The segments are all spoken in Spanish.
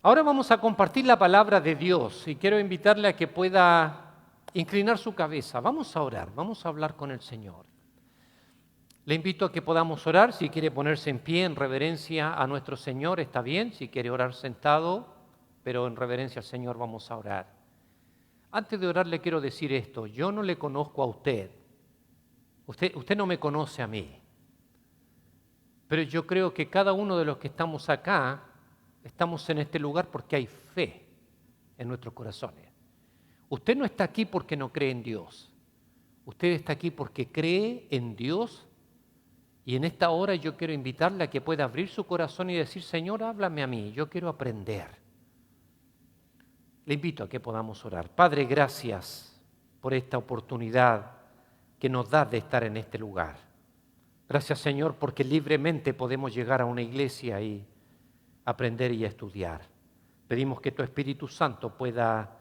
Ahora vamos a compartir la palabra de Dios y quiero invitarle a que pueda inclinar su cabeza. Vamos a orar, vamos a hablar con el Señor. Le invito a que podamos orar. Si quiere ponerse en pie en reverencia a nuestro Señor, está bien. Si quiere orar sentado, pero en reverencia al Señor vamos a orar. Antes de orar le quiero decir esto. Yo no le conozco a usted. Usted no me conoce a mí. Pero yo creo que cada uno de los que estamos acá, estamos en este lugar porque hay fe en nuestros corazones. Usted no está aquí porque no cree en Dios. Usted está aquí porque cree en Dios. Y en esta hora yo quiero invitarle a que pueda abrir su corazón y decir, Señor, háblame a mí, yo quiero aprender. Le invito a que podamos orar. Padre, gracias por esta oportunidad que nos das de estar en este lugar. Gracias, Señor, porque libremente podemos llegar a una iglesia y aprender y estudiar. Pedimos que tu Espíritu Santo pueda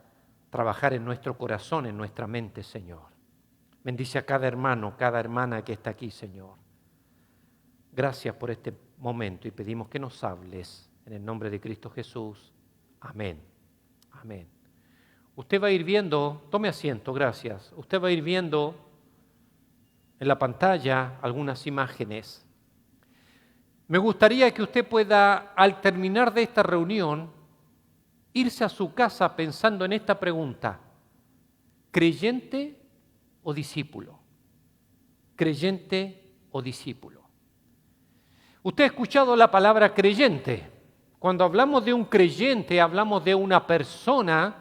trabajar en nuestro corazón, en nuestra mente, Señor. Bendice a cada hermano, cada hermana que está aquí, Señor. Gracias por este momento y pedimos que nos hables en el nombre de Cristo Jesús. Amén. Amén. Usted va a ir viendo, tome asiento, gracias. Usted va a ir viendo en la pantalla algunas imágenes. Me gustaría que usted pueda, al terminar de esta reunión, irse a su casa pensando en esta pregunta: ¿creyente o discípulo? ¿Creyente o discípulo? Usted ha escuchado la palabra creyente. Cuando hablamos de un creyente, hablamos de una persona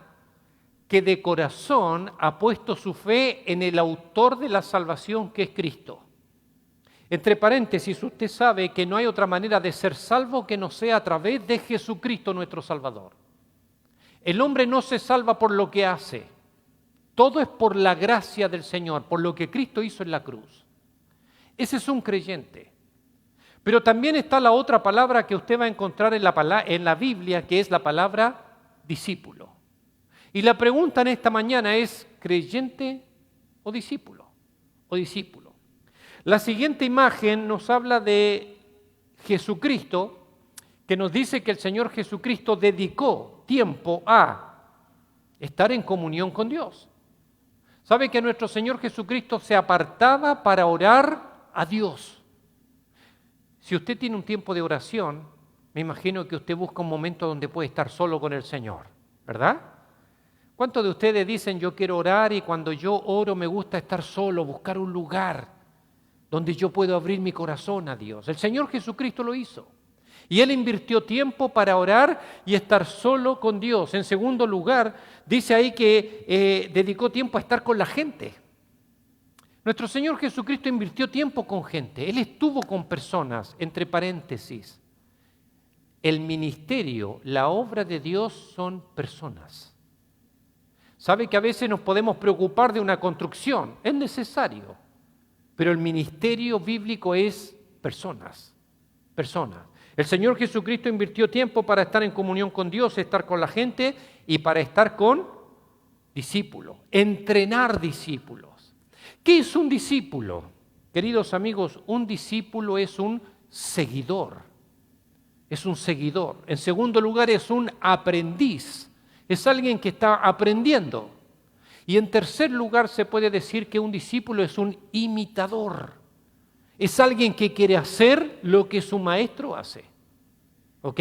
que de corazón ha puesto su fe en el autor de la salvación, que es Cristo. Entre paréntesis, usted sabe que no hay otra manera de ser salvo que no sea a través de Jesucristo nuestro Salvador. El hombre no se salva por lo que hace. Todo es por la gracia del Señor, por lo que Cristo hizo en la cruz. Ese es un creyente. Pero también está la otra palabra que usted va a encontrar en la Biblia, que es la palabra discípulo. Y la pregunta en esta mañana es: ¿creyente o discípulo? ¿O discípulo? La siguiente imagen nos habla de Jesucristo, que nos dice que el Señor Jesucristo dedicó tiempo a estar en comunión con Dios. ¿Sabe que nuestro Señor Jesucristo se apartaba para orar a Dios? Si usted tiene un tiempo de oración, me imagino que usted busca un momento donde puede estar solo con el Señor, ¿verdad? ¿Cuántos de ustedes dicen, yo quiero orar y cuando yo oro me gusta estar solo, buscar un lugar donde yo puedo abrir mi corazón a Dios? El Señor Jesucristo lo hizo. Y Él invirtió tiempo para orar y estar solo con Dios. En segundo lugar, dice ahí que dedicó tiempo a estar con la gente. Nuestro Señor Jesucristo invirtió tiempo con gente. Él estuvo con personas, entre paréntesis. El ministerio, la obra de Dios son personas. ¿Sabe que a veces nos podemos preocupar de una construcción? Es necesario. Pero el ministerio bíblico es personas. Personas. El Señor Jesucristo invirtió tiempo para estar en comunión con Dios, estar con la gente y para estar con discípulos, entrenar discípulos. ¿Qué es un discípulo? Queridos amigos, un discípulo es un seguidor. Es un seguidor. En segundo lugar, es un aprendiz. Es alguien que está aprendiendo. Y en tercer lugar, se puede decir que un discípulo es un imitador. Es alguien que quiere hacer lo que su maestro hace. ¿Ok?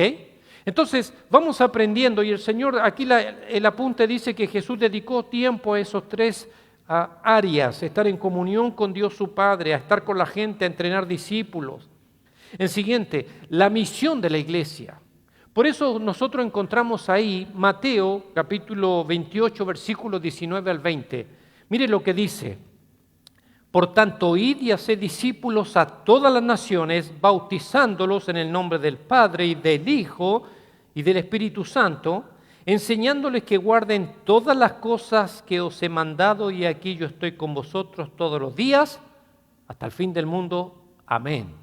Entonces, vamos aprendiendo y el Señor, aquí el apunte dice que Jesús dedicó tiempo a esos tres áreas: estar en comunión con Dios su Padre, a estar con la gente, a entrenar discípulos. El siguiente, la misión de la iglesia. Por eso nosotros encontramos ahí Mateo capítulo 28, versículos 19 al 20. Mire lo que dice: por tanto, id y haced discípulos a todas las naciones, bautizándolos en el nombre del Padre y del Hijo y del Espíritu Santo, enseñándoles que guarden todas las cosas que os he mandado, y aquí yo estoy con vosotros todos los días, hasta el fin del mundo. Amén.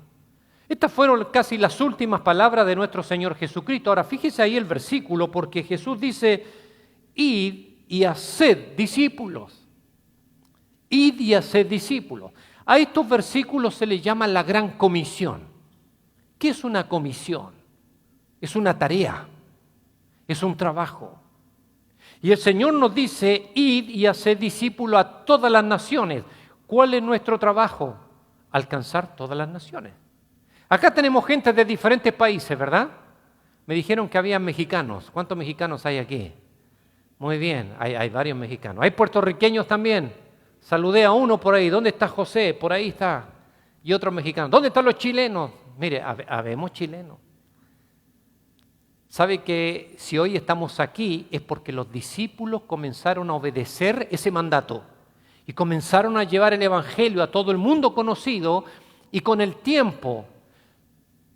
Estas fueron casi las últimas palabras de nuestro Señor Jesucristo. Ahora, fíjese ahí el versículo, porque Jesús dice, id y haced discípulos. Id y haced discípulos. A estos versículos se les llama la gran comisión. ¿Qué es una comisión? Es una tarea. es un trabajo. Y el Señor nos dice, id y haced discípulos a todas las naciones. ¿Cuál es nuestro trabajo? Alcanzar todas las naciones. Acá tenemos gente de diferentes países, ¿verdad? Me dijeron que había mexicanos. ¿Cuántos mexicanos hay aquí? Muy bien, hay varios mexicanos. Hay puertorriqueños también. Saludé a uno por ahí. ¿Dónde está José? Por ahí está. Y otro mexicano. ¿Dónde están los chilenos? Mire, habemos chilenos. ¿Sabe que si hoy estamos aquí es porque los discípulos comenzaron a obedecer ese mandato y comenzaron a llevar el evangelio a todo el mundo conocido y con el tiempo,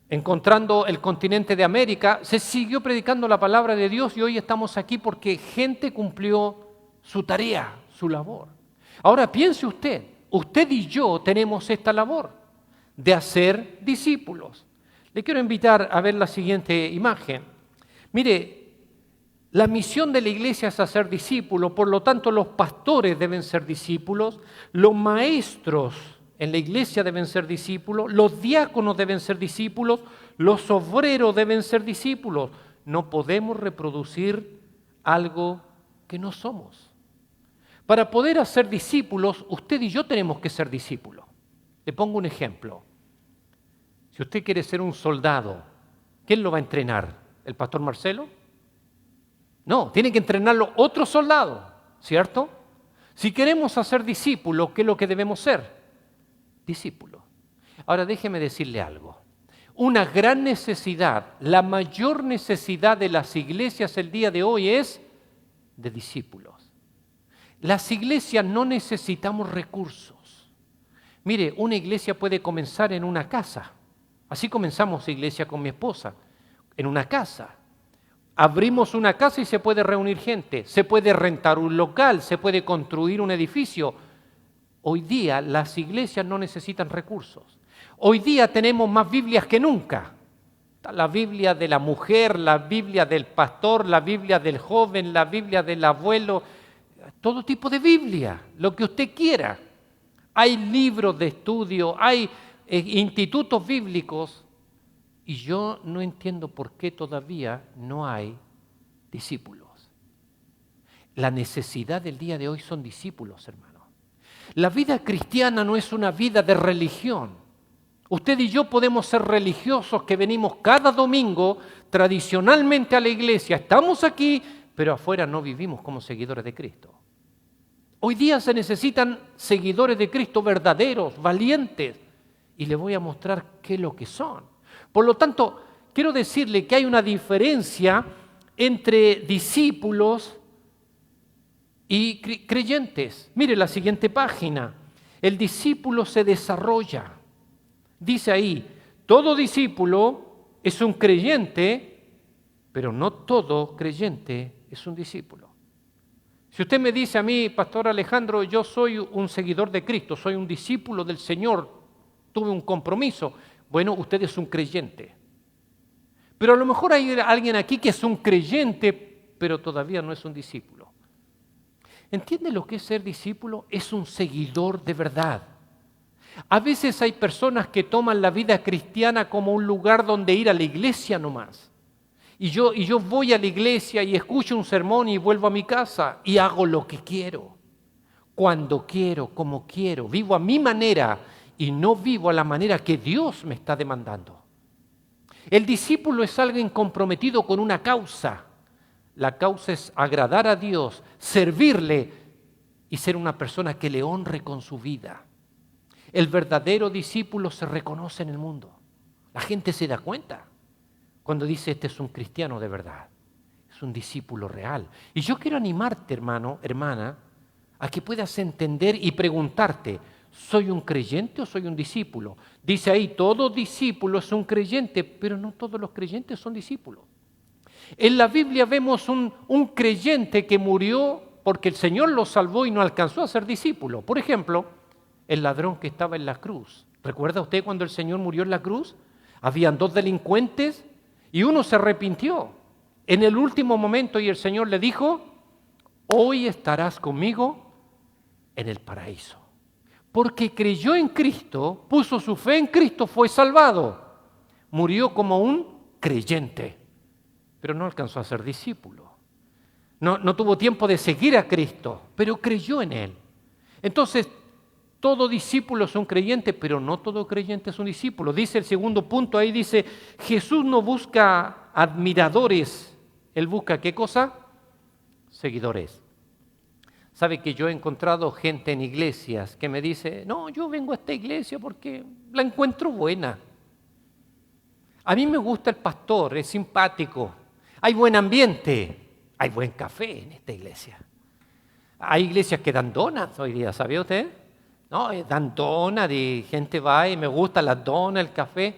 encontrando el continente de América, se siguió predicando la palabra de Dios y hoy estamos aquí porque gente cumplió su tarea, su labor. Ahora piense usted y yo tenemos esta labor de hacer discípulos. Le quiero invitar a ver la siguiente imagen. Mire, la misión de la iglesia es hacer discípulos, por lo tanto los pastores deben ser discípulos, los maestros en la iglesia deben ser discípulos, los diáconos deben ser discípulos, los obreros deben ser discípulos. No podemos reproducir algo que no somos. Para poder hacer discípulos, usted y yo tenemos que ser discípulos. Le pongo un ejemplo. Si usted quiere ser un soldado, ¿quién lo va a entrenar? ¿El pastor Marcelo? No, tiene que entrenarlo otro soldado, ¿cierto? Si queremos hacer discípulos, ¿qué es lo que debemos ser? Discípulos. Ahora déjeme decirle algo. Una gran necesidad, la mayor necesidad de las iglesias el día de hoy es de discípulos. Las iglesias no necesitamos recursos. Mire, una iglesia puede comenzar en una casa. Así comenzamos iglesia con mi esposa. En una casa. Abrimos una casa y se puede reunir gente, se puede rentar un local, se puede construir un edificio. Hoy día las iglesias no necesitan recursos. Hoy día tenemos más Biblias que nunca. La Biblia de la mujer, la Biblia del pastor, la Biblia del joven, la Biblia del abuelo, todo tipo de Biblia, lo que usted quiera. Hay libros de estudio, hay institutos bíblicos. Y yo no entiendo por qué todavía no hay discípulos. La necesidad del día de hoy son discípulos, hermano. La vida cristiana no es una vida de religión. Usted y yo podemos ser religiosos que venimos cada domingo tradicionalmente a la iglesia. Estamos aquí, pero afuera no vivimos como seguidores de Cristo. Hoy día se necesitan seguidores de Cristo verdaderos, valientes. Y le voy a mostrar qué es lo que son. Por lo tanto, quiero decirle que hay una diferencia entre discípulos y creyentes. Mire la siguiente página. El discípulo se desarrolla. Dice ahí, todo discípulo es un creyente, pero no todo creyente es un discípulo. Si usted me dice a mí, Pastor Alejandro, yo soy un seguidor de Cristo, soy un discípulo del Señor, tuve un compromiso. Bueno, usted es un creyente. Pero a lo mejor hay alguien aquí que es un creyente, pero todavía no es un discípulo. ¿Entiende lo que es ser discípulo? Es un seguidor de verdad. A veces hay personas que toman la vida cristiana como un lugar donde ir a la iglesia nomás. Y yo voy a la iglesia y escucho un sermón y vuelvo a mi casa y hago lo que quiero, cuando quiero, como quiero, vivo a mi manera y no vivo a la manera que Dios me está demandando. El discípulo es alguien comprometido con una causa. La causa es agradar a Dios, servirle y ser una persona que le honre con su vida. El verdadero discípulo se reconoce en el mundo. La gente se da cuenta cuando dice este es un cristiano de verdad. Es un discípulo real. Y yo quiero animarte, hermano, hermana, a que puedas entender y preguntarte, ¿soy un creyente o soy un discípulo? Dice ahí, todo discípulo es un creyente, pero no todos los creyentes son discípulos. En la Biblia vemos un creyente que murió porque el Señor lo salvó y no alcanzó a ser discípulo. Por ejemplo, el ladrón que estaba en la cruz. ¿Recuerda usted cuando el Señor murió en la cruz? Habían dos delincuentes y uno se arrepintió en el último momento y el Señor le dijo, hoy estarás conmigo en el paraíso. Porque creyó en Cristo, puso su fe en Cristo, fue salvado. Murió como un creyente. pero no alcanzó a ser discípulo. No tuvo tiempo de seguir a Cristo, pero creyó en Él. Entonces, todo discípulo es un creyente, pero no todo creyente es un discípulo. Dice el segundo punto, ahí dice, Jesús no busca admiradores, Él busca ¿qué cosa? Seguidores. ¿Sabe que yo he encontrado gente en iglesias que me dice, no, yo vengo a esta iglesia porque la encuentro buena. A mí me gusta el pastor, es simpático, hay buen ambiente, hay buen café en esta iglesia. Hay iglesias que dan donas hoy día, ¿sabía usted? No, dan donas y gente va y me gusta las donas, el café.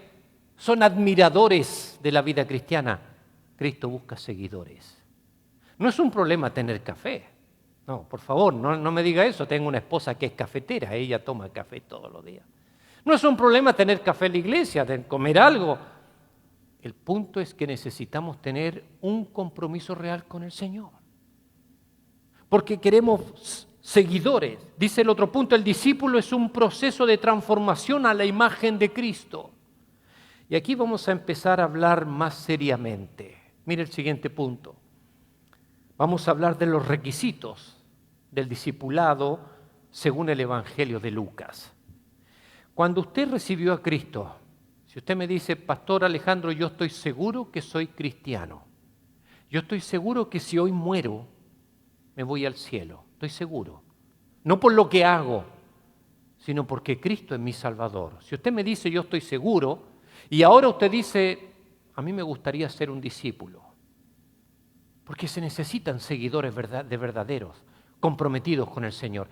Son admiradores de la vida cristiana. Cristo busca seguidores. No es un problema tener café. No, por favor, no me diga eso. Tengo una esposa que es cafetera, ella toma café todos los días. No es un problema tener café en la iglesia, de comer algo. El punto es que necesitamos tener un compromiso real con el Señor. Porque queremos seguidores. Dice el otro punto, el discípulo es un proceso de transformación a la imagen de Cristo. Y aquí vamos a empezar a hablar más seriamente. Mire el siguiente punto. Vamos a hablar de los requisitos del discipulado según el Evangelio de Lucas. Cuando usted recibió a Cristo, si usted me dice, Pastor Alejandro, yo estoy seguro que soy cristiano. Yo estoy seguro que si hoy muero, me voy al cielo. Estoy seguro. No por lo que hago, sino porque Cristo es mi Salvador. Si usted me dice, yo estoy seguro, y ahora usted dice, a mí me gustaría ser un discípulo. Porque se necesitan seguidores de verdaderos, comprometidos con el Señor.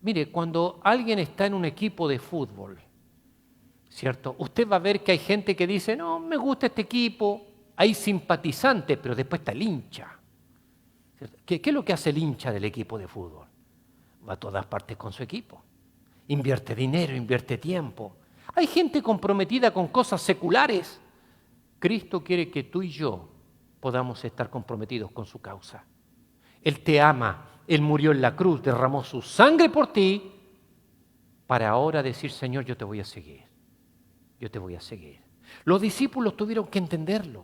Mire, cuando alguien está en un equipo de fútbol, ¿cierto? Usted va a ver que hay gente que dice, no, me gusta este equipo, hay simpatizantes, pero después está el hincha. ¿Qué es lo que hace el hincha del equipo de fútbol? Va a todas partes con su equipo. Invierte dinero, invierte tiempo. Hay gente comprometida con cosas seculares. Cristo quiere que tú y yo podamos estar comprometidos con su causa. Él te ama, Él murió en la cruz, derramó su sangre por ti, para ahora decir, Señor, yo te voy a seguir. Yo te voy a seguir. Los discípulos tuvieron que entenderlo,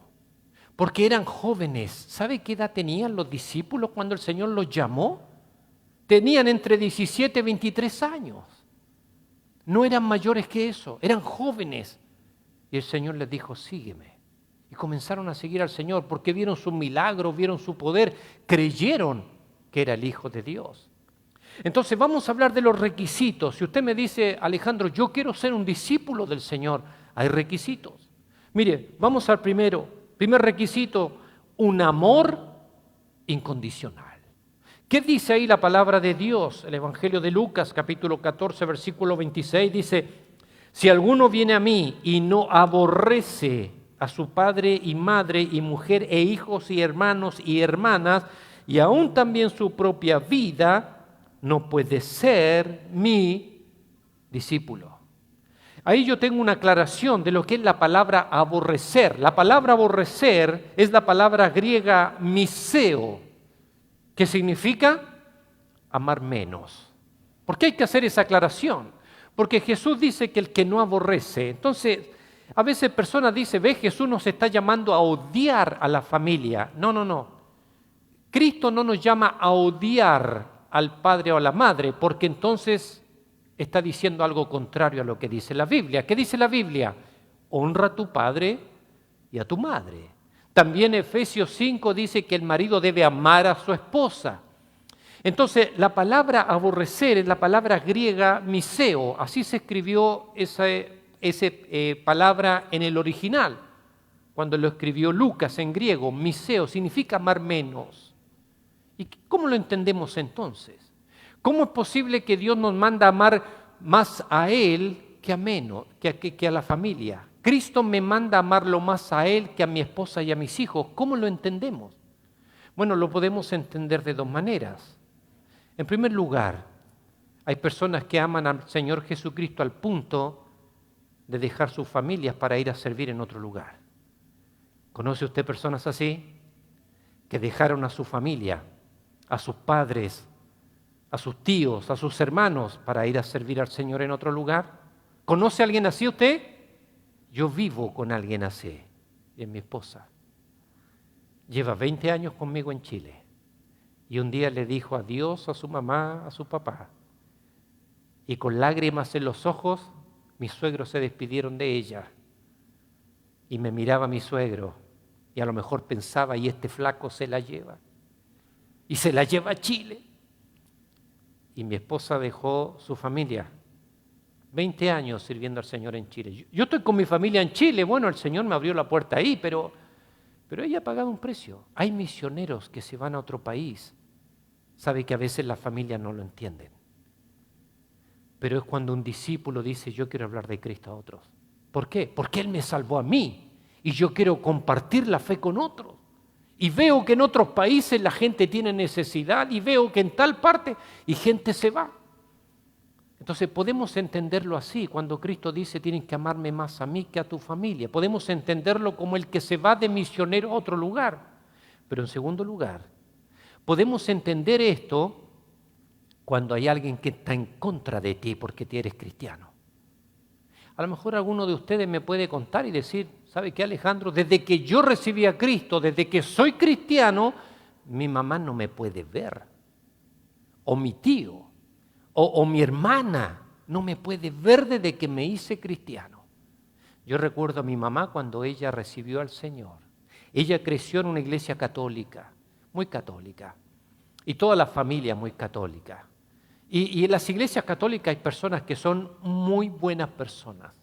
porque eran jóvenes. ¿Sabe qué edad tenían los discípulos cuando el Señor los llamó? Tenían entre 17 y 23 años. No eran mayores que eso, eran jóvenes. Y el Señor les dijo, sígueme. Y comenzaron a seguir al Señor porque vieron sus milagros, vieron su poder, creyeron que era el Hijo de Dios. Entonces vamos a hablar de los requisitos. Si usted me dice, Alejandro, yo quiero ser un discípulo del Señor, hay requisitos. Mire, vamos al primer requisito, un amor incondicional. ¿Qué dice ahí la palabra de Dios? El Evangelio de Lucas, capítulo 14, versículo 26, dice, si alguno viene a mí y no aborrece a su padre y madre y mujer e hijos y hermanos y hermanas, y aún también su propia vida, no puede ser mi discípulo. Ahí yo tengo una aclaración de lo que es la palabra aborrecer. La palabra aborrecer es la palabra griega miseo, que significa amar menos. ¿Por qué hay que hacer esa aclaración? Porque Jesús dice que el que no aborrece, entonces a veces personas dicen, ve, Jesús nos está llamando a odiar a la familia. No. Cristo no nos llama a odiar al padre o a la madre, porque entonces está diciendo algo contrario a lo que dice la Biblia. ¿Qué dice la Biblia? Honra a tu padre y a tu madre. También Efesios 5 dice que el marido debe amar a su esposa. Entonces, la palabra aborrecer es la palabra griega miseo. Así se escribió esa palabra en el original. Cuando lo escribió Lucas en griego, miseo significa amar menos. ¿Y cómo lo entendemos entonces? ¿Cómo es posible que Dios nos manda a amar más a Él que a menos, que a la familia? Cristo me manda a amarlo más a Él que a mi esposa y a mis hijos. ¿Cómo lo entendemos? Bueno, lo podemos entender de dos maneras. En primer lugar, hay personas que aman al Señor Jesucristo al punto de dejar sus familias para ir a servir en otro lugar. ¿Conoce usted personas así? Que dejaron a su familia, a sus padres, a sus tíos, a sus hermanos para ir a servir al Señor en otro lugar. ¿Conoce a alguien así usted? Yo vivo con alguien así, y es mi esposa. Lleva 20 años conmigo en Chile. Y un día le dijo adiós a su mamá, a su papá. Y con lágrimas en los ojos, mis suegros se despidieron de ella. Y me miraba mi suegro. Y a lo mejor pensaba, y este flaco se la lleva. Y se la lleva a Chile. Y mi esposa dejó su familia. 20 años sirviendo al Señor en Chile. Yo estoy con mi familia en Chile. Bueno, el Señor me abrió la puerta ahí, pero ella ha pagado un precio. Hay misioneros que se van a otro país. Sabe que a veces las familias no lo entienden. Pero es cuando un discípulo dice, yo quiero hablar de Cristo a otros. ¿Por qué? Porque Él me salvó a mí y yo quiero compartir la fe con otros. Y veo que en otros países la gente tiene necesidad y veo que en tal parte y gente se va. Entonces podemos entenderlo así, cuando Cristo dice tienen que amarme más a mí que a tu familia. Podemos entenderlo como el que se va de misionero a otro lugar. Pero en segundo lugar, podemos entender esto cuando hay alguien que está en contra de ti porque tú eres cristiano. A lo mejor alguno de ustedes me puede contar y decir, ¿sabe qué, Alejandro? Desde que yo recibí a Cristo, desde que soy cristiano, mi mamá no me puede ver. O mi tío, o mi hermana no me puede ver desde que me hice cristiano. Yo recuerdo a mi mamá cuando ella recibió al Señor. Ella creció en una iglesia católica, muy católica, y toda la familia muy católica. Y en las iglesias católicas hay personas que son muy buenas personas.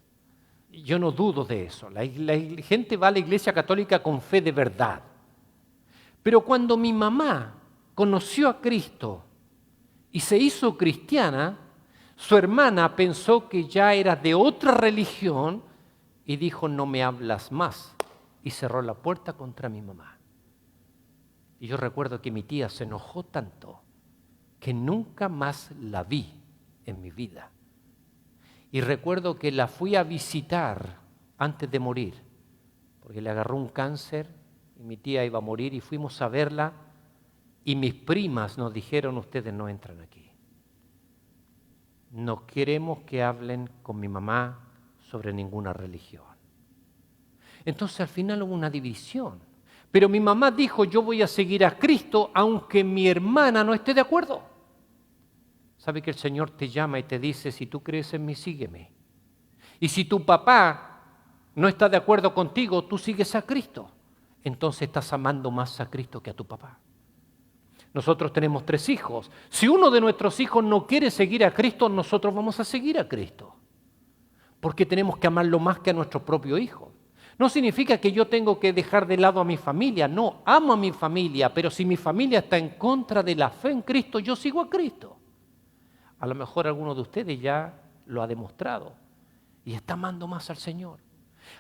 Yo no dudo de eso. La gente va a la iglesia católica con fe de verdad. Pero cuando mi mamá conoció a Cristo y se hizo cristiana, su hermana pensó que ya era de otra religión y dijo, no me hablas más. Y cerró la puerta contra mi mamá. Y yo recuerdo que mi tía se enojó tanto que nunca más la vi en mi vida. Y recuerdo que la fui a visitar antes de morir, porque le agarró un cáncer y mi tía iba a morir y fuimos a verla y mis primas nos dijeron, ustedes no entran aquí. No queremos que hablen con mi mamá sobre ninguna religión. Entonces al final hubo una división. Pero mi mamá dijo, yo voy a seguir a Cristo aunque mi hermana no esté de acuerdo. ¿Sabe que el Señor te llama y te dice, si tú crees en mí, sígueme? Y si tu papá no está de acuerdo contigo, tú sigues a Cristo. Entonces estás amando más a Cristo que a tu papá. Nosotros tenemos 3 hijos. Si uno de nuestros hijos no quiere seguir a Cristo, nosotros vamos a seguir a Cristo. Porque tenemos que amarlo más que a nuestro propio hijo. No significa que yo tengo que dejar de lado a mi familia. No, amo a mi familia, pero si mi familia está en contra de la fe en Cristo, yo sigo a Cristo. A lo mejor alguno de ustedes ya lo ha demostrado y está amando más al Señor.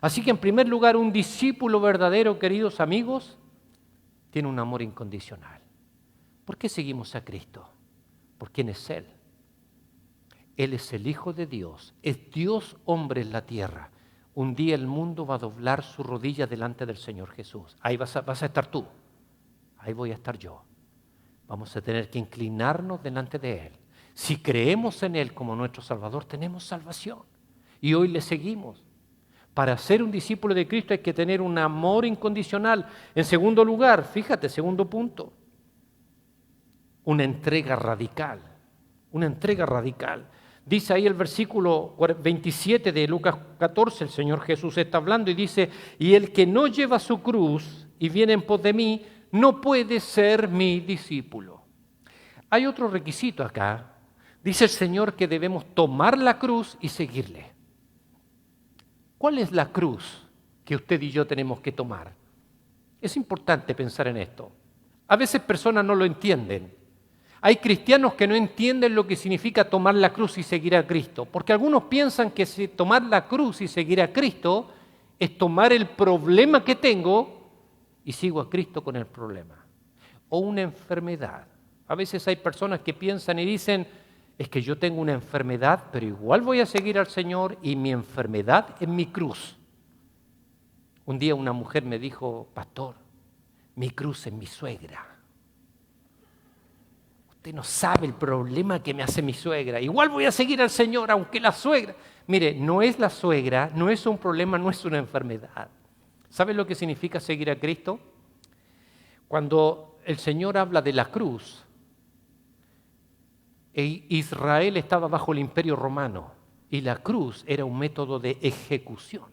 Así que en primer lugar, un discípulo verdadero, queridos amigos, tiene un amor incondicional. ¿Por qué seguimos a Cristo? ¿Por quién es Él? Él es el Hijo de Dios, es Dios hombre en la tierra. Un día el mundo va a doblar su rodilla delante del Señor Jesús. Ahí vas a estar tú, ahí voy a estar yo. Vamos a tener que inclinarnos delante de Él. Si creemos en Él como nuestro Salvador, tenemos salvación. Y hoy le seguimos. Para ser un discípulo de Cristo hay que tener un amor incondicional. En segundo lugar, fíjate, segundo punto, una entrega radical. Una entrega radical. Dice ahí el versículo 27 de Lucas 14, el Señor Jesús está hablando y dice, y el que no lleva su cruz y viene en pos de mí, no puede ser mi discípulo. Hay otro requisito acá. Dice el Señor que debemos tomar la cruz y seguirle. ¿Cuál es la cruz que usted y yo tenemos que tomar? Es importante pensar en esto. A veces personas no lo entienden. Hay cristianos que no entienden lo que significa tomar la cruz y seguir a Cristo. Porque algunos piensan que si tomar la cruz y seguir a Cristo es tomar el problema que tengo y sigo a Cristo con el problema. O una enfermedad. A veces hay personas que piensan y dicen, es que yo tengo una enfermedad, pero igual voy a seguir al Señor y mi enfermedad es mi cruz. Un día una mujer me dijo, pastor, mi cruz es mi suegra. Usted no sabe el problema que me hace mi suegra. Igual voy a seguir al Señor, aunque la suegra... Mire, no es la suegra, no es un problema, no es una enfermedad. ¿Sabe lo que significa seguir a Cristo? Cuando el Señor habla de la cruz, Israel estaba bajo el imperio romano y la cruz era un método de ejecución.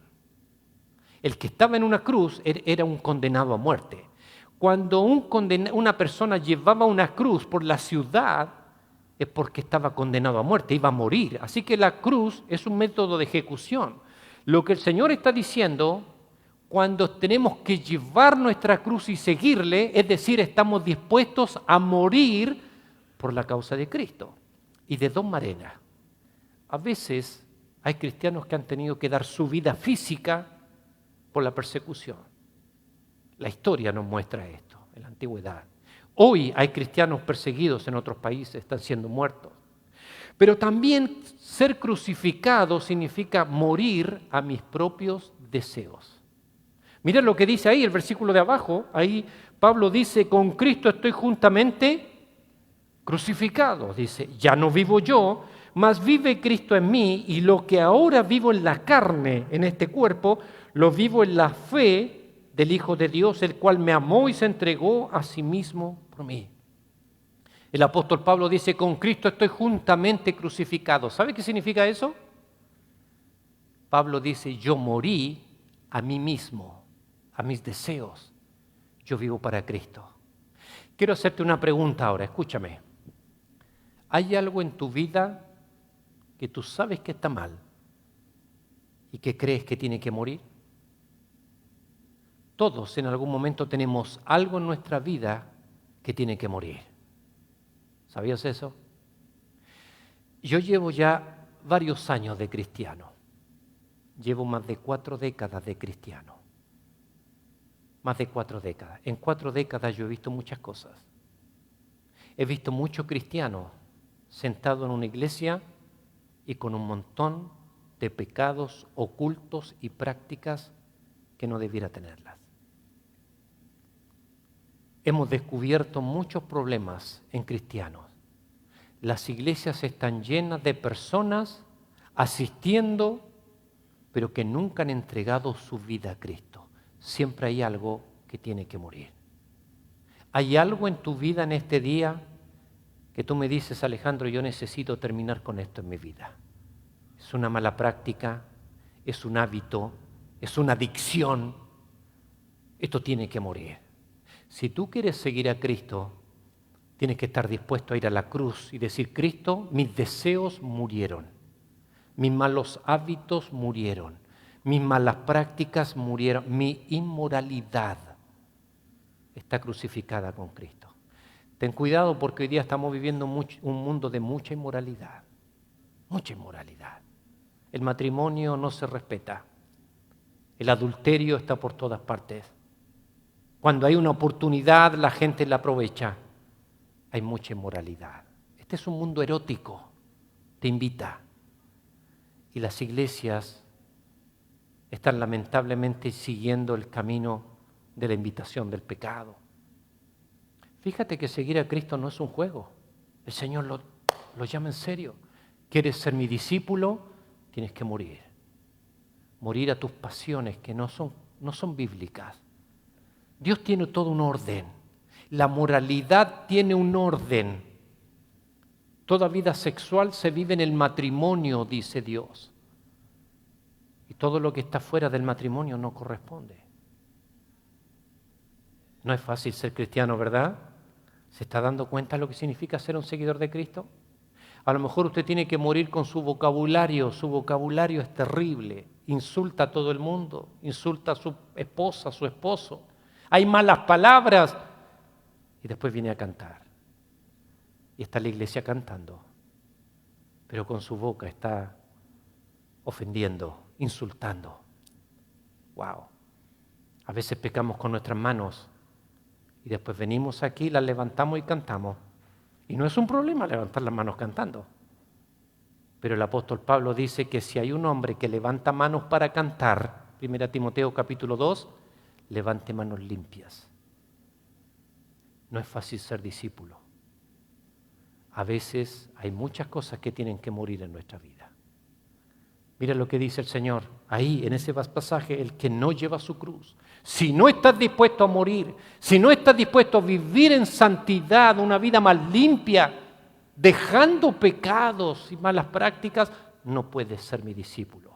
El que estaba en una cruz era un condenado a muerte. Cuando una persona llevaba una cruz por la ciudad, es porque estaba condenado a muerte, iba a morir. Así que la cruz es un método de ejecución. Lo que el Señor está diciendo, cuando tenemos que llevar nuestra cruz y seguirle, es decir, estamos dispuestos a morir por la causa de Cristo. Y de dos maneras. A veces hay cristianos que han tenido que dar su vida física por la persecución. La historia nos muestra esto, en la antigüedad. Hoy hay cristianos perseguidos en otros países, están siendo muertos. Pero también ser crucificado significa morir a mis propios deseos. Miren lo que dice ahí, el versículo de abajo. Ahí Pablo dice, con Cristo estoy juntamente crucificado. Dice, ya no vivo yo, mas vive Cristo en mí, y lo que ahora vivo en la carne, en este cuerpo, lo vivo en la fe del Hijo de Dios, el cual me amó y se entregó a sí mismo por mí. El apóstol Pablo dice, con Cristo estoy juntamente crucificado. ¿Sabe qué significa eso? Pablo dice, yo morí a mí mismo, a mis deseos. Yo vivo para Cristo. Quiero hacerte una pregunta ahora, escúchame. ¿Hay algo en tu vida que tú sabes que está mal y que crees que tiene que morir? Todos en algún momento tenemos algo en nuestra vida que tiene que morir. ¿Sabías eso? Yo llevo ya varios años de cristiano. Llevo más de 4 décadas de cristiano. Más de 4 décadas. En 4 décadas yo he visto muchas cosas. He visto muchos cristianos sentados en una iglesia y con un montón de pecados ocultos y prácticas que no debiera tenerlas. Hemos descubierto muchos problemas en cristianos. Las iglesias están llenas de personas asistiendo, pero que nunca han entregado su vida a Cristo. Siempre hay algo que tiene que morir. ¿Hay algo en tu vida en este día que tú me dices, Alejandro, yo necesito terminar con esto en mi vida? Es una mala práctica, es un hábito, es una adicción. Esto tiene que morir. Si tú quieres seguir a Cristo, tienes que estar dispuesto a ir a la cruz y decir, Cristo, mis deseos murieron, mis malos hábitos murieron, mis malas prácticas murieron, mi inmoralidad está crucificada con Cristo. Ten cuidado porque hoy día estamos viviendo un mundo de mucha inmoralidad, mucha inmoralidad. El matrimonio no se respeta, el adulterio está por todas partes. Cuando hay una oportunidad, la gente la aprovecha. Hay mucha inmoralidad. Este es un mundo erótico, te invita. Y las iglesias están lamentablemente siguiendo el camino de la invitación del pecado. Fíjate que seguir a Cristo no es un juego. El Señor lo llama en serio. ¿Quieres ser mi discípulo? Tienes que morir. Morir a tus pasiones que no son bíblicas. Dios tiene todo un orden. La moralidad tiene un orden. Toda vida sexual se vive en el matrimonio, dice Dios. Y todo lo que está fuera del matrimonio no corresponde. No es fácil ser cristiano, ¿verdad? ¿Se está dando cuenta de lo que significa ser un seguidor de Cristo? A lo mejor usted tiene que morir con su vocabulario es terrible, insulta a todo el mundo, insulta a su esposa, a su esposo. Hay malas palabras y después viene a cantar. Y está la iglesia cantando, pero con su boca está ofendiendo, insultando. Wow. A veces pecamos con nuestras manos y después venimos aquí, las levantamos y cantamos. Y no es un problema levantar las manos cantando. Pero el apóstol Pablo dice que si hay un hombre que levanta manos para cantar, 1 Timoteo capítulo 2, levante manos limpias. No es fácil ser discípulo. A veces hay muchas cosas que tienen que morir en nuestra vida. Mira lo que dice el Señor ahí en ese pasaje, el que no lleva su cruz, si no estás dispuesto a morir, si no estás dispuesto a vivir en santidad, una vida más limpia, dejando pecados y malas prácticas, no puedes ser mi discípulo.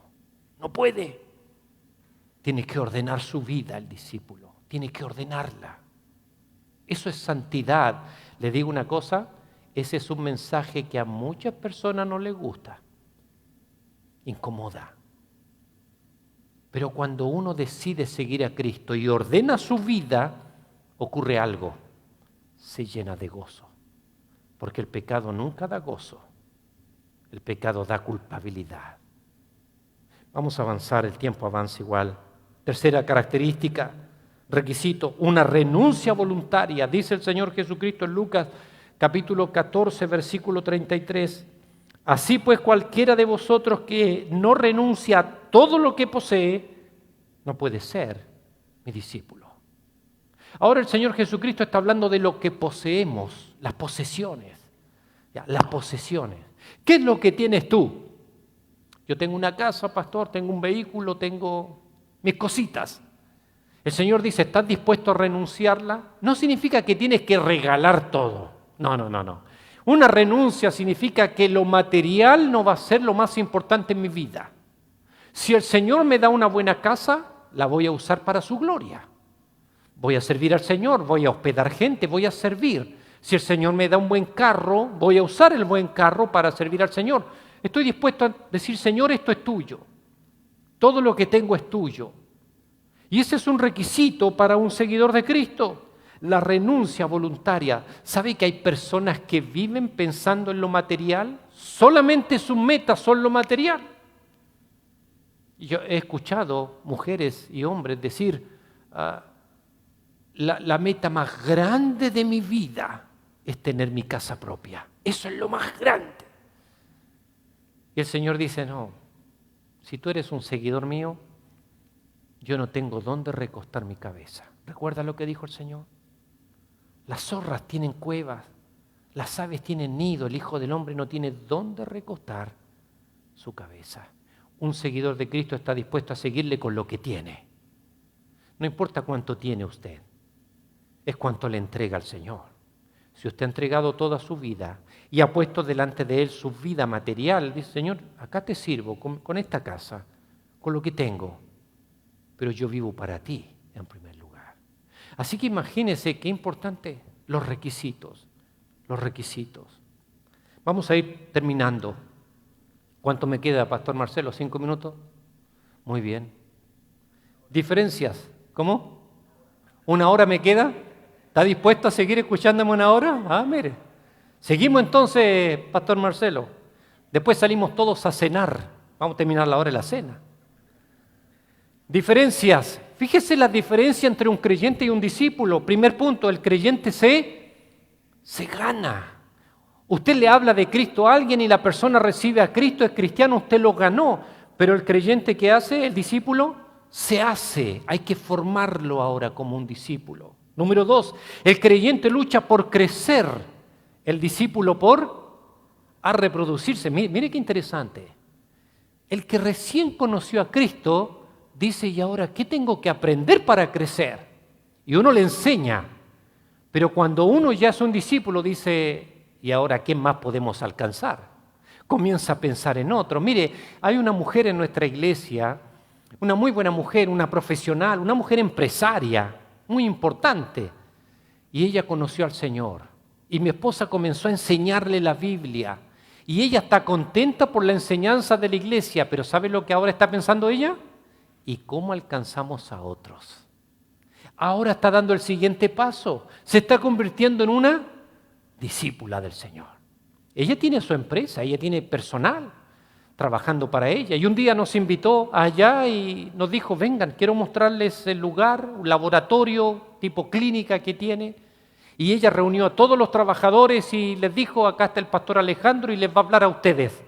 No puede. Tiene que ordenar su vida el discípulo. Tiene que ordenarla. Eso es santidad. Le digo una cosa, ese es un mensaje que a muchas personas no les gusta. Incomoda. Pero cuando uno decide seguir a Cristo y ordena su vida, ocurre algo. Se llena de gozo. Porque el pecado nunca da gozo. El pecado da culpabilidad. Vamos a avanzar, el tiempo avanza igual. Tercera característica, requisito, una renuncia voluntaria. Dice el Señor Jesucristo en Lucas capítulo 14, versículo 33. Así pues, cualquiera de vosotros que no renuncia a todo lo que posee, no puede ser mi discípulo. Ahora el Señor Jesucristo está hablando de lo que poseemos, las posesiones. Las posesiones. ¿Qué es lo que tienes tú? Yo tengo una casa, pastor, tengo un vehículo, tengo mis cositas. El Señor dice, ¿estás dispuesto a renunciarla? No significa que tienes que regalar todo. No. Una renuncia significa que lo material no va a ser lo más importante en mi vida. Si el Señor me da una buena casa, la voy a usar para su gloria. Voy a servir al Señor, voy a hospedar gente, voy a servir. Si el Señor me da un buen carro, voy a usar el buen carro para servir al Señor. Estoy dispuesto a decir, Señor, esto es tuyo. Todo lo que tengo es tuyo. Y ese es un requisito para un seguidor de Cristo. La renuncia voluntaria. ¿Sabe que hay personas que viven pensando en lo material? Solamente sus metas son lo material. Yo he escuchado mujeres y hombres decir, la meta más grande de mi vida es tener mi casa propia. Eso es lo más grande. Y el Señor dice, no, si tú eres un seguidor mío, yo no tengo dónde recostar mi cabeza. ¿Recuerda lo que dijo el Señor? Las zorras tienen cuevas, las aves tienen nido, el Hijo del Hombre no tiene dónde recostar su cabeza. Un seguidor de Cristo está dispuesto a seguirle con lo que tiene. No importa cuánto tiene usted, es cuánto le entrega al Señor. Si usted ha entregado toda su vida y ha puesto delante de Él su vida material, dice, Señor, acá te sirvo con esta casa, con lo que tengo, pero yo vivo para ti en primer lugar. Así que imagínese qué importante los requisitos. Vamos a ir terminando. ¿Cuánto me queda, Pastor Marcelo? ¿5 minutos? Muy bien. ¿Diferencias? ¿Cómo? ¿1 hora me queda? ¿Está dispuesto a seguir escuchándome 1 hora? Mire. Seguimos entonces, Pastor Marcelo. Después salimos todos a cenar. Vamos a terminar la hora de la cena. Diferencias. Fíjese la diferencia entre un creyente y un discípulo. Primer punto, el creyente se gana. Usted le habla de Cristo a alguien y la persona recibe a Cristo, es cristiano, usted lo ganó. Pero el creyente, ¿qué hace? El discípulo se hace. Hay que formarlo ahora como un discípulo. Número 2, el creyente lucha por crecer. El discípulo a reproducirse. Mire qué interesante. El que recién conoció a Cristo dice, ¿y ahora qué tengo que aprender para crecer? Y uno le enseña. Pero cuando uno ya es un discípulo dice, ¿y ahora qué más podemos alcanzar? Comienza a pensar en otro. Mire, hay una mujer en nuestra iglesia, una muy buena mujer, una profesional, una mujer empresaria, muy importante. Y ella conoció al Señor. Y mi esposa comenzó a enseñarle la Biblia. Y ella está contenta por la enseñanza de la iglesia, pero ¿sabe lo que ahora está pensando ella? ¿Y cómo alcanzamos a otros? Ahora está dando el siguiente paso. Se está convirtiendo en una discípula del Señor. Ella tiene su empresa, ella tiene personal trabajando para ella. Y un día nos invitó allá y nos dijo, vengan, quiero mostrarles el lugar, un laboratorio tipo clínica que tiene. Y ella reunió a todos los trabajadores y les dijo, acá está el pastor Alejandro y les va a hablar a ustedes.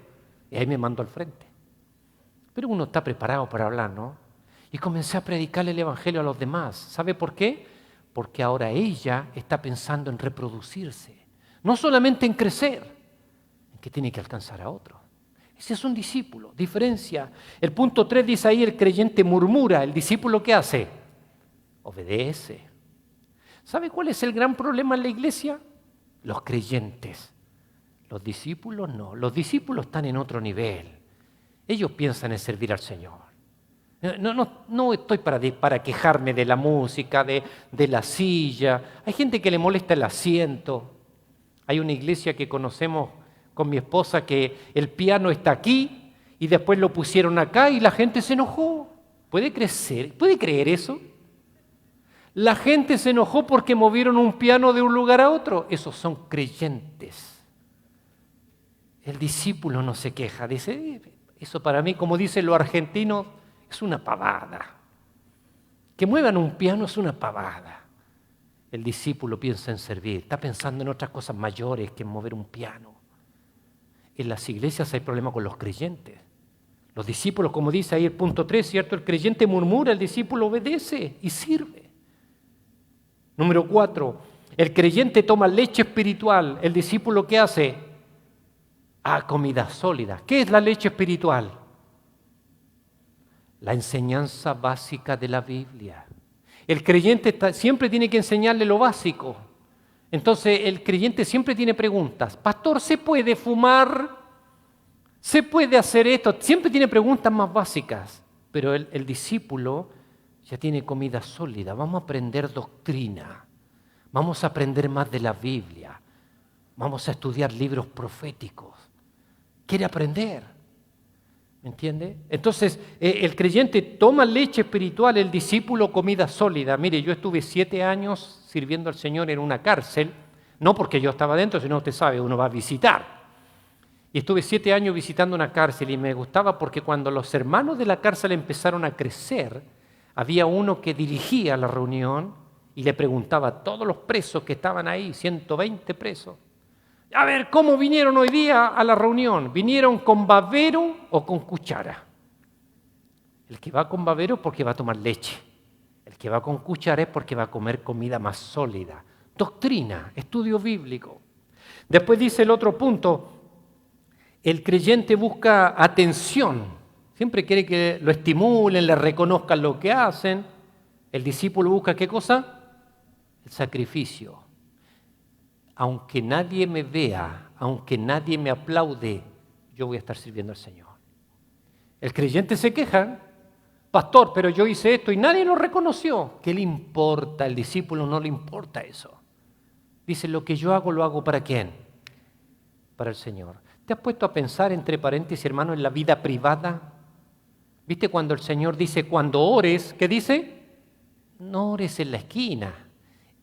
Y ahí me mandó al frente. Pero uno está preparado para hablar, ¿no? Y comencé a predicarle el evangelio a los demás. ¿Sabe por qué? Porque ahora ella está pensando en reproducirse. No solamente en crecer, en que tiene que alcanzar a otro. Ese es un discípulo. Diferencia. El punto 3 dice ahí, el creyente murmura. ¿El discípulo qué hace? obedece. ¿Sabe cuál es el gran problema en la iglesia? Los creyentes. Los discípulos no. Los discípulos están en otro nivel. Ellos piensan en servir al Señor. No estoy para quejarme de la música, de la silla. Hay gente que le molesta el asiento. Hay una iglesia que conocemos con mi esposa que el piano está aquí y después lo pusieron acá y la gente se enojó. ¿Puede creer eso? La gente se enojó porque movieron un piano de un lugar a otro. Esos son creyentes. El discípulo no se queja, dice, eso para mí, como dicen los argentinos, es una pavada. Que muevan un piano es una pavada. El discípulo piensa en servir, está pensando en otras cosas mayores que en mover un piano. En las iglesias hay problema con los creyentes. Los discípulos, como dice ahí el punto 3, ¿cierto? El creyente murmura, el discípulo obedece y sirve. Número 4, el creyente toma leche espiritual. ¿El discípulo qué hace? Comida sólida. ¿Qué es la leche espiritual? La enseñanza básica de la Biblia. El creyente siempre tiene que enseñarle lo básico. Entonces el creyente siempre tiene preguntas. Pastor, ¿se puede fumar? ¿Se puede hacer esto? Siempre tiene preguntas más básicas. Pero el discípulo ya tiene comida sólida. Vamos a aprender doctrina. Vamos a aprender más de la Biblia. Vamos a estudiar libros proféticos. Quiere aprender. ¿Me entiende? Entonces, el creyente toma leche espiritual, el discípulo comida sólida. Mire, yo estuve 7 años sirviendo al Señor en una cárcel, no porque yo estaba dentro, sino usted sabe, uno va a visitar. Y estuve 7 años visitando una cárcel y me gustaba porque cuando los hermanos de la cárcel empezaron a crecer, había uno que dirigía la reunión y le preguntaba a todos los presos que estaban ahí, 120 presos, a ver, ¿cómo vinieron hoy día a la reunión? ¿Vinieron con babero o con cuchara? El que va con babero es porque va a tomar leche. El que va con cuchara es porque va a comer comida más sólida. Doctrina, estudio bíblico. Después dice el otro punto, el creyente busca atención. Siempre quiere que lo estimulen, le reconozcan lo que hacen. El discípulo busca ¿qué cosa? El sacrificio. Aunque nadie me vea, aunque nadie me aplaude, yo voy a estar sirviendo al Señor. El creyente se queja, pastor, pero yo hice esto y nadie lo reconoció. ¿Qué le importa? El discípulo no le importa eso. Dice, lo que yo hago, ¿lo hago para quién? Para el Señor. ¿Te has puesto a pensar, entre paréntesis, hermano, en la vida privada? ¿Viste cuando el Señor dice, cuando ores, qué dice? No ores en la esquina.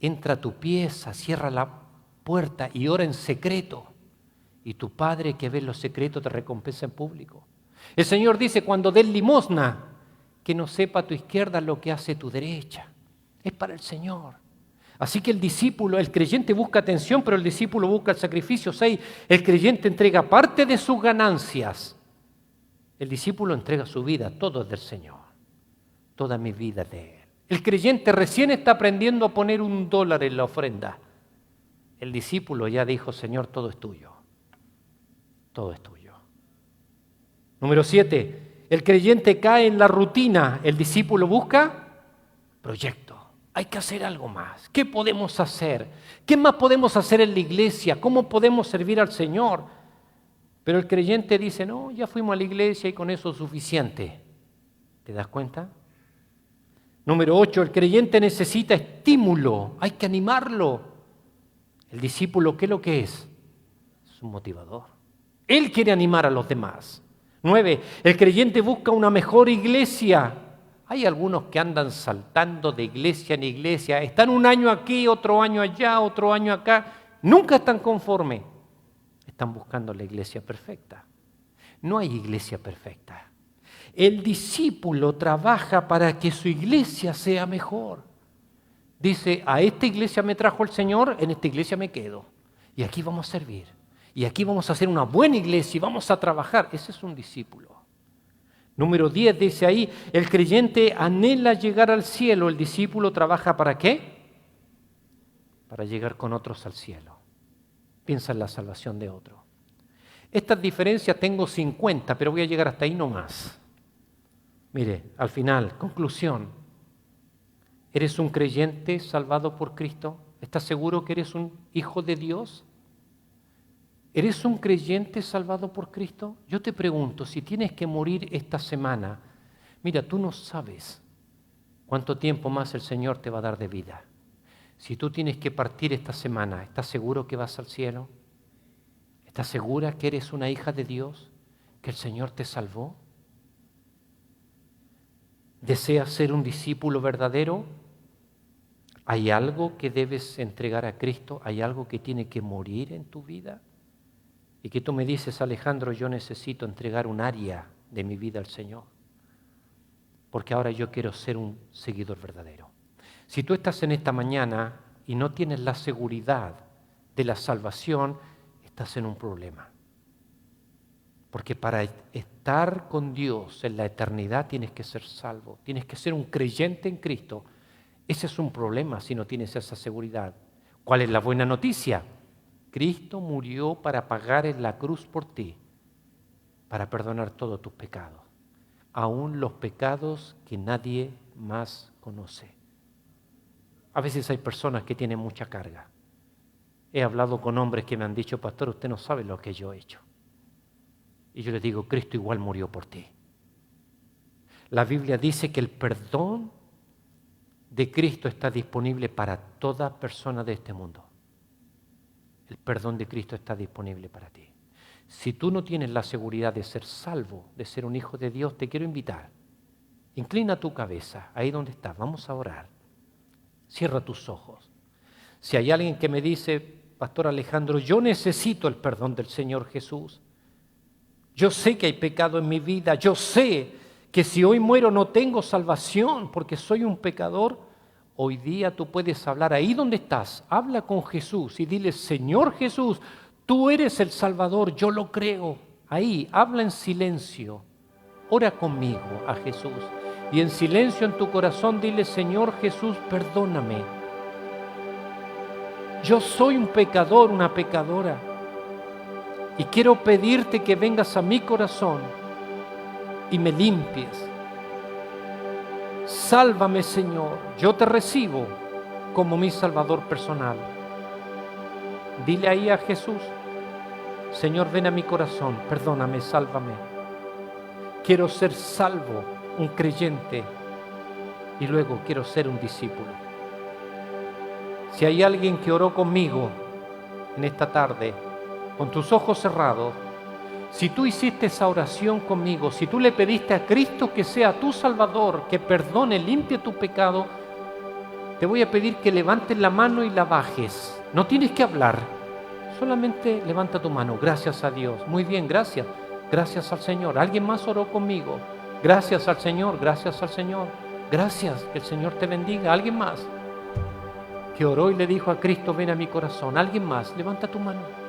Entra a tu pieza, cierra la puerta y ora en secreto. Y tu Padre que ve en los secretos te recompensa en público. El Señor dice, cuando des limosna, que no sepa tu izquierda lo que hace tu derecha. Es para el Señor. Así que el discípulo, el creyente busca atención, pero el discípulo busca el sacrificio. 6, el creyente entrega parte de sus ganancias. El discípulo entrega su vida, todo es del Señor. Toda mi vida es de Él. El creyente recién está aprendiendo a poner $1 en la ofrenda. El discípulo ya dijo, Señor, todo es tuyo. Todo es tuyo. Número 7, el creyente cae en la rutina. El discípulo busca proyecto. Hay que hacer algo más. ¿Qué podemos hacer? ¿Qué más podemos hacer en la iglesia? ¿Cómo podemos servir al Señor? Pero el creyente dice, no, ya fuimos a la iglesia y con eso es suficiente. ¿Te das cuenta? Número 8, el creyente necesita estímulo. Hay que animarlo. El discípulo, ¿qué es lo que es? Es un motivador. Él quiere animar a los demás. 9, el creyente busca una mejor iglesia. Hay algunos que andan saltando de iglesia en iglesia. Están un año aquí, otro año allá, otro año acá. Nunca están conformes. Están buscando la iglesia perfecta. No hay iglesia perfecta. El discípulo trabaja para que su iglesia sea mejor. Dice, a esta iglesia me trajo el Señor, en esta iglesia me quedo. Y aquí vamos a servir. Y aquí vamos a hacer una buena iglesia y vamos a trabajar. Ese es un discípulo. Número 10 dice ahí, el creyente anhela llegar al cielo. El discípulo trabaja ¿para qué? Para llegar con otros al cielo. Piensa en la salvación de otro. Estas diferencias tengo 50, pero voy a llegar hasta ahí nomás. Mire, al final, conclusión. ¿Eres un creyente salvado por Cristo? ¿Estás seguro que eres un hijo de Dios? ¿Eres un creyente salvado por Cristo? Yo te pregunto, si tienes que morir esta semana, mira, tú no sabes cuánto tiempo más el Señor te va a dar de vida. Si tú tienes que partir esta semana, ¿estás seguro que vas al cielo? ¿Estás segura que eres una hija de Dios? ¿Que el Señor te salvó? ¿Deseas ser un discípulo verdadero? ¿Hay algo que debes entregar a Cristo? ¿Hay algo que tiene que morir en tu vida? Y que tú me dices, Alejandro, yo necesito entregar un área de mi vida al Señor, porque ahora yo quiero ser un seguidor verdadero. Si tú estás en esta mañana y no tienes la seguridad de la salvación, estás en un problema. Porque para estar con Dios en la eternidad tienes que ser salvo, tienes que ser un creyente en Cristo. Ese es un problema si no tienes esa seguridad. ¿Cuál es la buena noticia? Cristo murió para pagar en la cruz por ti, para perdonar todos tus pecados, aún los pecados que nadie más conoce. A veces hay personas que tienen mucha carga. He hablado con hombres que me han dicho, pastor, usted no sabe lo que yo he hecho. Y yo les digo, Cristo igual murió por ti. La Biblia dice que el perdón de Cristo está disponible para toda persona de este mundo. El perdón de Cristo está disponible para ti. Si tú no tienes la seguridad de ser salvo, de ser un hijo de Dios, te quiero invitar. Inclina tu cabeza, ahí donde estás, vamos a orar. Cierra tus ojos. Si hay alguien que me dice, pastor Alejandro, yo necesito el perdón del Señor Jesús. Yo sé que hay pecado en mi vida, yo sé que si hoy muero no tengo salvación porque soy un pecador. Hoy día tú puedes hablar ahí donde estás, habla con Jesús y dile, Señor Jesús, tú eres el Salvador, yo lo creo. Ahí, habla en silencio, ora conmigo a Jesús y en silencio en tu corazón dile, Señor Jesús, perdóname. Yo soy un pecador, una pecadora y quiero pedirte que vengas a mi corazón y me limpies. Sálvame, Señor, yo te recibo como mi Salvador personal. Dile ahí a Jesús, Señor, ven a mi corazón, perdóname, sálvame. Quiero ser salvo, un creyente, y luego quiero ser un discípulo. Si hay alguien que oró conmigo en esta tarde, con tus ojos cerrados, si tú hiciste esa oración conmigo, si tú le pediste a Cristo que sea tu Salvador, que perdone, limpie tu pecado, te voy a pedir que levantes la mano y la bajes. No tienes que hablar, solamente levanta tu mano. Gracias a Dios. Muy bien, gracias. Gracias al Señor. ¿Alguien más oró conmigo? Gracias al Señor, gracias al Señor. Gracias, que el Señor te bendiga. ¿Alguien más que oró y le dijo a Cristo, ven a mi corazón? ¿Alguien más? Levanta tu mano.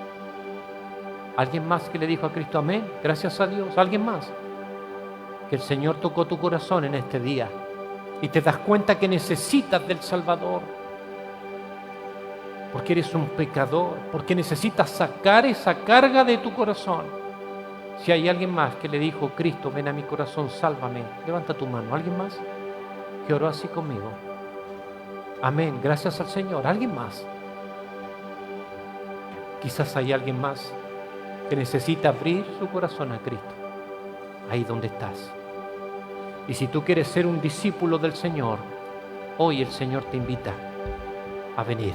¿Alguien más que le dijo a Cristo, amén? Gracias a Dios. ¿Alguien más? Que el Señor tocó tu corazón en este día y te das cuenta que necesitas del Salvador. Porque eres un pecador, porque necesitas sacar esa carga de tu corazón. Si hay alguien más que le dijo, Cristo, ven a mi corazón, sálvame, levanta tu mano. ¿Alguien más que oró así conmigo? Amén, gracias al Señor. ¿Alguien más? Quizás hay alguien más que necesita abrir su corazón a Cristo, ahí donde estás. Y si tú quieres ser un discípulo del Señor, hoy el Señor te invita a venir.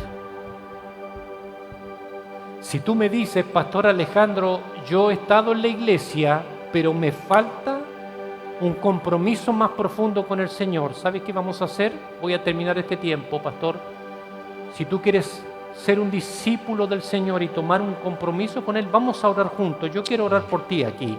Si tú me dices, pastor Alejandro, yo he estado en la iglesia, pero me falta un compromiso más profundo con el Señor, ¿sabes qué vamos a hacer? Voy a terminar este tiempo, pastor. Si tú quieres ser un discípulo del Señor y tomar un compromiso con Él, vamos a orar juntos. Yo quiero orar por ti aquí.